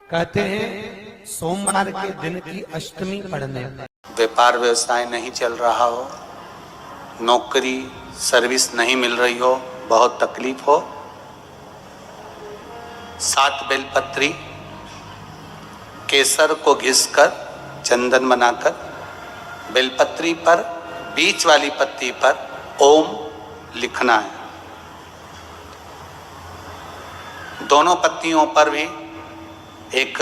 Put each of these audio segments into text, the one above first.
कहते हैं सोमवार के दिन की अष्टमी पड़ने पर व्यापार व्यवसाय नहीं चल रहा हो, नौकरी सर्विस नहीं मिल रही हो, बहुत तकलीफ हो, 7 बेलपत्री केसर को घिसकर चंदन बनाकर बेलपत्री पर बीच वाली पत्ती पर ओम लिखना है। दोनों पत्तियों पर भी एक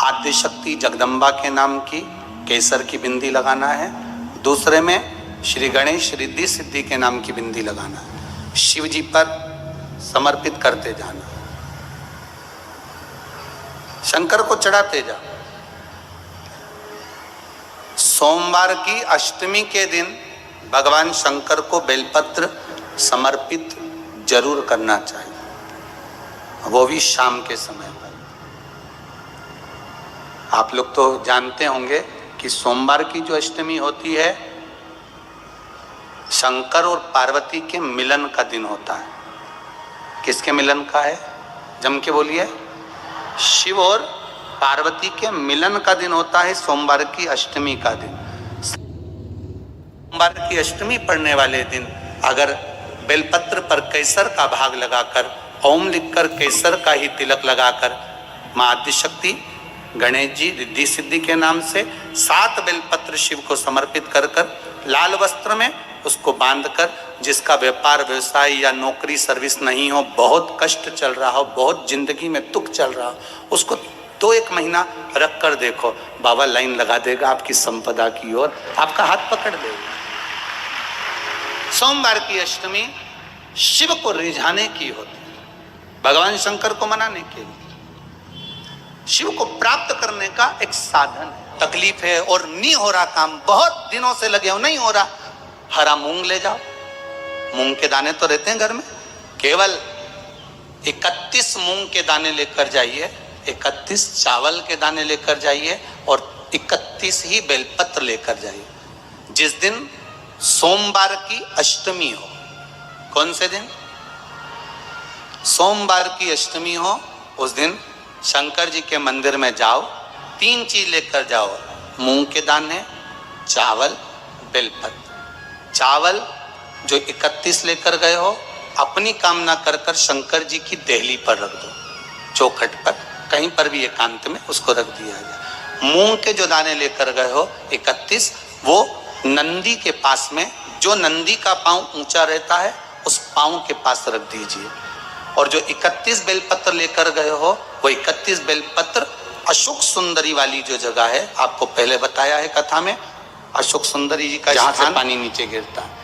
आदिशक्ति जगदम्बा के नाम की केसर की बिंदी लगाना है, दूसरे में श्री गणेश रिद्धि सिद्धि के नाम की बिंदी लगाना है। शिव जी पर समर्पित करते जाना, शंकर को चढ़ाते जाओ। सोमवार की अष्टमी के दिन भगवान शंकर को बेलपत्र समर्पित जरूर करना चाहिए, वो भी शाम के समय पर। आप लोग तो जानते होंगे कि सोमवार की जो अष्टमी होती है शंकर और पार्वती के मिलन का दिन होता है। किसके मिलन का है? जम के बोलिए। शिव और पार्वती के मिलन का दिन होता है सोमवार की अष्टमी का दिन। सोमवार की अष्टमी पड़ने वाले दिन अगर बेलपत्र पर केसर का भाग लगाकर ओम लिखकर केसर का ही तिलक लगाकर मां आदिशक्ति गणेश जी रिद्धि सिद्धि के नाम से 7 बेलपत्र शिव को समर्पित कर लाल वस्त्र में उसको बांधकर, जिसका व्यापार व्यवसाय या नौकरी सर्विस नहीं हो, बहुत कष्ट चल रहा हो, बहुत जिंदगी में दुख चल रहा हो, उसको 2-1 महीना रख कर देखो, बाबा लाइन लगा देगा आपकी संपदा की ओर, आपका हाथ पकड़ देगा। सोमवार की अष्टमी शिव को रिझाने की होती है, भगवान शंकर को मनाने के लिए, शिव को प्राप्त करने का एक साधन है। तकलीफ है और नहीं हो रहा काम, बहुत दिनों से लगे हो, नहीं हो रहा, हरा मूंग ले जाओ। मूंग के दाने तो रहते हैं घर में, केवल 31 मूंग के दाने लेकर जाइए, 31 चावल के दाने लेकर जाइए और 31 ही बेलपत्र लेकर जाइए। जिस दिन सोमवार की अष्टमी हो, कौन से दिन? सोमवार की अष्टमी हो, उस दिन शंकर जी के मंदिर में जाओ, 3 चीज लेकर जाओ, मूंग के दाने, चावल, बेलपत्र। चावल जो 31 लेकर गए हो, अपनी कामना कर कर शंकर जी की देहली पर रख दो, चौखट पर, कहीं पर भी एकांत में उसको रख दिया जाए। मूंग के जो दाने लेकर गए हो 31, वो नंदी के पास में, जो नंदी का पांव ऊंचा रहता है उस पांव के पास रख दीजिए। और जो 31 बेलपत्र लेकर गए हो, वो 31 बेलपत्र अशोक सुंदरी वाली जो जगह है, आपको पहले बताया है कथा में, अशोक सुंदरी जी का जहां से पानी नीचे गिरता है,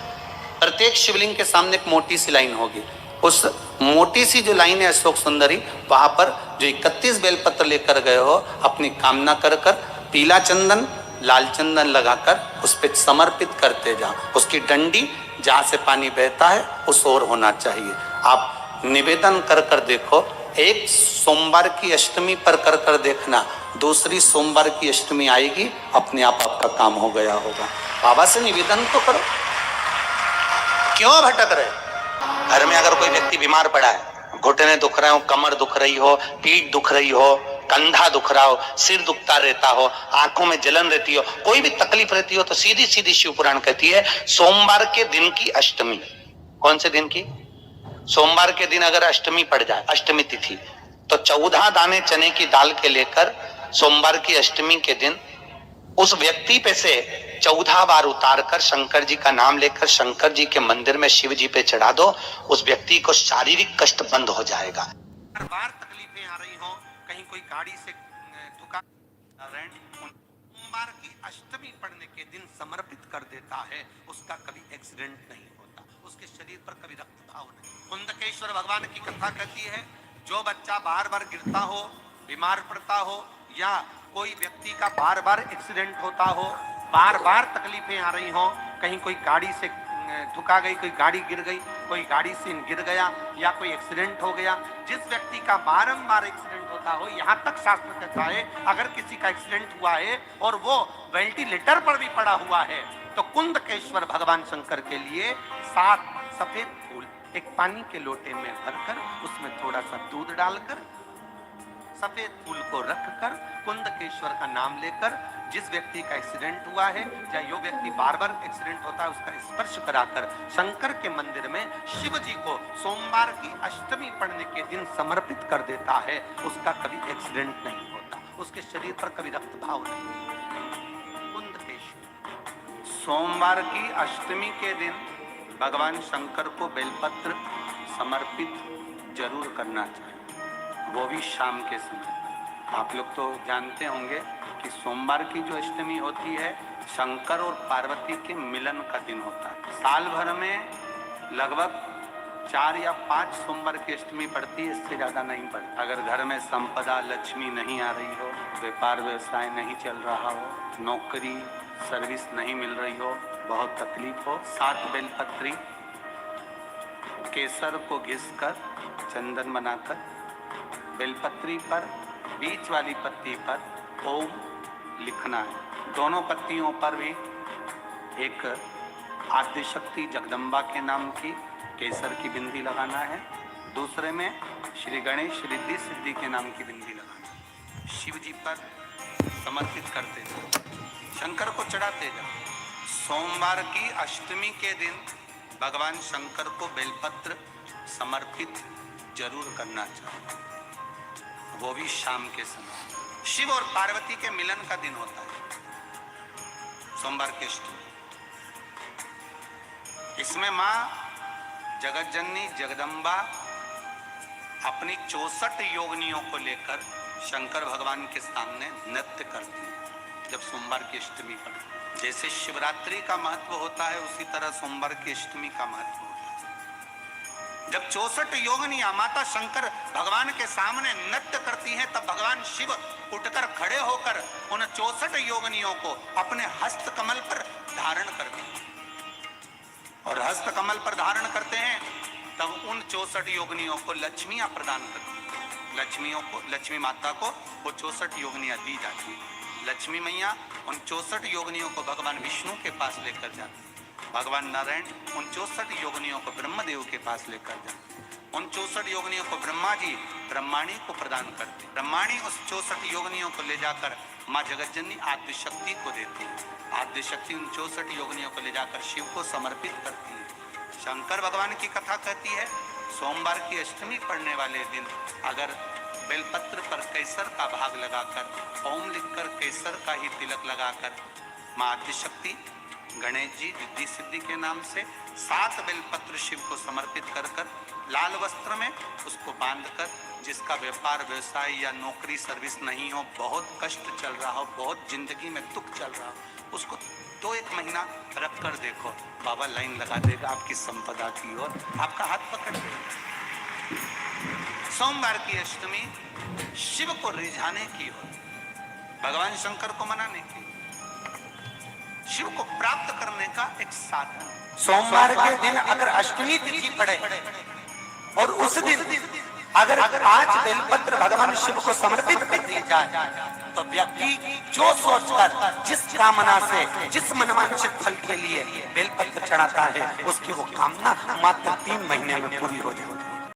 प्रत्येक शिवलिंग के सामने एक मोटी सी लाइन होगी, उस मोटी सी जो लाइन है अशोक सुंदरी, वहां पर जो 31 बेलपत्र लेकर गए हो, अपनी कामना कर कर पीला चंदन लाल चंदन लगाकर उस पर समर्पित करते जाओ। उसकी डंडी जहां से पानी बहता है उस ओर होना चाहिए। आप निवेदन कर कर देखो, एक सोमवार की अष्टमी पर कर कर देखना, दूसरी सोमवार की अष्टमी आएगी, अपने आप आपका काम हो गया होगा। बाबा से निवेदन तो करो, क्यों भटक रहे? घर में अगर कोई व्यक्ति बीमार पड़ा है, घुटने दुख रहे हो, कमर दुख रही हो, पीठ दुख रही हो, कंधा दुख रहा हो, सिर दुखता रहता हो, आंखों में जलन रहती हो, कोई भी तकलीफ रहती हो, तो सीधी सीधी शिव पुराण कहती है सोमवार के दिन की अष्टमी। कौन से दिन की? सोमवार के दिन अगर अष्टमी पड़ जाए, अष्टमी तिथि, तो 14 दाने चने की दाल के लेकर सोमवार की अष्टमी के दिन उस व्यक्ति पे से 14 बार उतार कर शंकर जी का नाम लेकर शंकर जी के मंदिर में शिव जी पे चढ़ा दो, उस व्यक्ति को शारीरिक कष्ट बंद हो जाएगा। हर बार तकलीफें आ रही हो, कहीं कोई गाड़ी से ठुका, सोमवार की अष्टमी पड़ने के दिन समर्पित कर देता है, उसका कभी एक्सीडेंट नहीं होता, उसके शरीर पर कभी रक्तभाव नहीं। कुंदकेश्वर भगवान की कथा कहती है, जो बच्चा बार बार गिरता हो, बीमार पड़ता हो, या कोई व्यक्ति का बार बार एक्सीडेंट होता हो, बार बार तकलीफें आ रही हो, कहीं कोई गाड़ी से ठुका गई, कोई गाड़ी गिर गई, कोई गाड़ी से गिर गया, या कोई एक्सीडेंट हो गया, जिस व्यक्ति का बारंबार एक्सीडेंट होता हो, यहाँ तक शास्त्र कहता है अगर किसी का एक्सीडेंट हुआ है और वो वेंटिलेटर पर भी पड़ा हुआ है, तो कुंदकेश्वर भगवान शंकर के लिए 7 सफेद फूल एक पानी के लोटे में भरकर उसमें थोड़ा सा दूध डालकर सफेद फूल को रखकर कुंदकेश्वर का नाम लेकर जिस व्यक्ति का एक्सीडेंट हुआ है या जो व्यक्ति बार बार एक्सीडेंट होता है उसका स्पर्श कराकर शंकर के मंदिर में शिव जी को सोमवार की अष्टमी पड़ने के दिन समर्पित कर देता है, उसका कभी एक्सीडेंट नहीं होता, उसके शरीर पर कभी रक्तभाव नहीं। कुंदकेश्वर सोमवार की अष्टमी के दिन भगवान शंकर को बेलपत्र समर्पित जरूर करना चाहिए, वो भी शाम के समय। आप लोग तो जानते होंगे कि सोमवार की जो अष्टमी होती है शंकर और पार्वती के मिलन का दिन होता है। साल भर में लगभग 4 या 5 सोमवार की अष्टमी पड़ती है, इससे ज्यादा नहीं पड़ती। अगर घर में संपदा लक्ष्मी नहीं आ रही हो, व्यापार व्यवसाय नहीं चल रहा हो, नौकरी सर्विस नहीं मिल रही हो, बहुत तकलीफ हो, 7 बेलपत्री केसर को घिसकर चंदन बनाकर बेलपत्री पर बीच वाली पत्ती पर ओम लिखना है। दोनों पत्तियों पर भी एक आद्यशक्ति जगदम्बा के नाम की केसर की बिंदी लगाना है, दूसरे में श्री गणेश रिद्धि सिद्धि के नाम की बिंदी लगाना है। शिव जी पर समर्पित करते जाओ, शंकर को चढ़ाते जाओ। सोमवार की अष्टमी के दिन भगवान शंकर को बेलपत्र समर्पित जरूर करना चाहिए, वो भी शाम के समय। शिव और पार्वती के मिलन का दिन होता है सोमवार की अष्टमी। इसमें मां जगत जननी जगदम्बा अपनी 64 योगिनियों को लेकर शंकर भगवान के सामने नृत्य करती है जब सोमवार की अष्टमी पर। जैसे शिवरात्रि का महत्व होता है उसी तरह सोमवार की अष्टमी का महत्व होता है। जब 64 योगिनियां माता शंकर भगवान के सामने नृत्य करती हैं तब भगवान शिव उठकर खड़े होकर उन 64 योगिनियों को अपने हस्त कमल पर धारण करते हैं, और हस्त कमल पर धारण करते हैं तब उन 64 योगिनियों को लक्ष्मियां प्रदान करती हैं। लक्ष्मियों को, लक्ष्मी माता को वो 64 योगिनियां दी जाती है। लक्ष्मी मैया उन 64 योगिनियों को भगवान विष्णु के पास लेकर जाते हैं। भगवान नारायण उन 64 योगिनियों को ब्रह्मदेव के पास लेकर जाते हैं। उन 64 योगिनियों को ब्रह्मा जी ब्रह्माणी को प्रदान करते हैं। ब्रह्माणी उस 64 योगिनियों को ले जाकर माँ जगतजननी आद्यशक्ति को देती है। आद्यशक्ति उन 64 योगिनियों को ले जाकर शिव को समर्पित करती है। शंकर भगवान की कथा कहती है सोमवार की अष्टमी पड़ने वाले दिन अगर बेलपत्र पर केसर का भाग लगाकर ओम लिखकर केसर का ही तिलक लगाकर माँ आद्यशक्ति गणेश जी रिद्धि सिद्धि के नाम से 7 बेलपत्र शिव को समर्पित कर लाल वस्त्र में उसको बांधकर, जिसका व्यापार व्यवसाय या नौकरी सर्विस नहीं हो, बहुत कष्ट चल रहा हो, बहुत जिंदगी में दुख चल रहा हो, उसको 2-1 महीना रख कर देखो, बाबा लाइन लगा देगा आपकी संपदा की ओर, आपका हाथ पकड़ लेगा। सोमवार की अष्टमी शिव को रिझाने की ओर, भगवान शंकर को मनाने की, शिव को प्राप्त करने का एक साधन। सोमवार के दिन अगर अष्टमी तिथि पड़े और उस दिन अगर 5 बेलपत्र भगवान शिव को समर्पित कर दिए जाए तो व्यक्ति जो सोचकर जिस कामना से जिस मनवांछित फल के लिए बेलपत्र चढ़ाता है उसकी वो कामना मात्र 3 महीने में पूरी हो जाए।